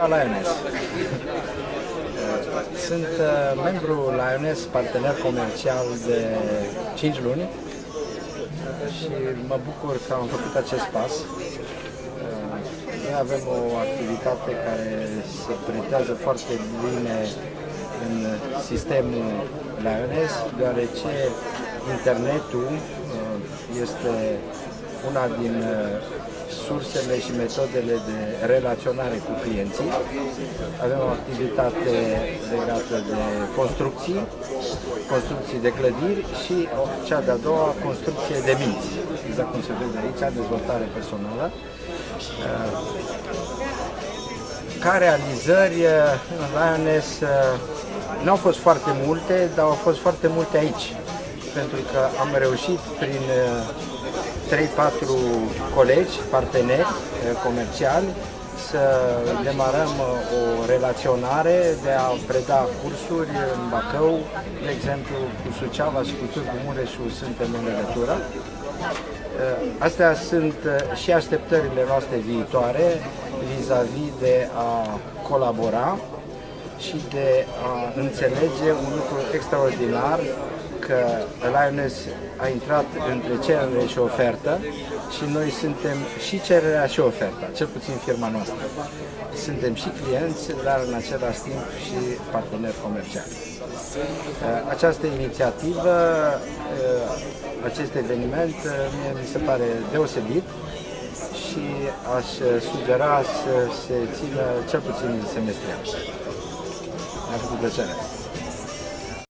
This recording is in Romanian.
Lioness. Sunt membru Lioness, partener comercial de 5 luni și mă bucur că am făcut acest pas. Noi avem o activitate care se pretează foarte bine în sistemul Lioness, deoarece internetul este una din sursele și metodele de relaționare cu clienții. Avem o activitate legată de construcții de clădiri și cea de-a doua, construcție de minți. Exact cum se vede aici, dezvoltare personală. Ca realizări, în Lioness nu au fost foarte multe, dar au fost foarte multe aici. Pentru că am reușit prin 3-4 colegi, parteneri comerciali, să demarăm o relaționare de a preda cursuri în Bacău, de exemplu, cu Suceava și cu Târgu Mureșul suntem în legătură. Astea sunt și așteptările noastre viitoare vis-a-vis de a colabora și de a înțelege un lucru extraordinar, că Lioness a intrat între cerere și ofertă și noi suntem și cererea și oferta, cel puțin firma noastră. Suntem și clienți, dar în același timp și parteneri comerciali. Această inițiativă, acest eveniment, mie mi se pare deosebit și aș sugera să se țină cel puțin semestrial. Mi-a făcut plăcere.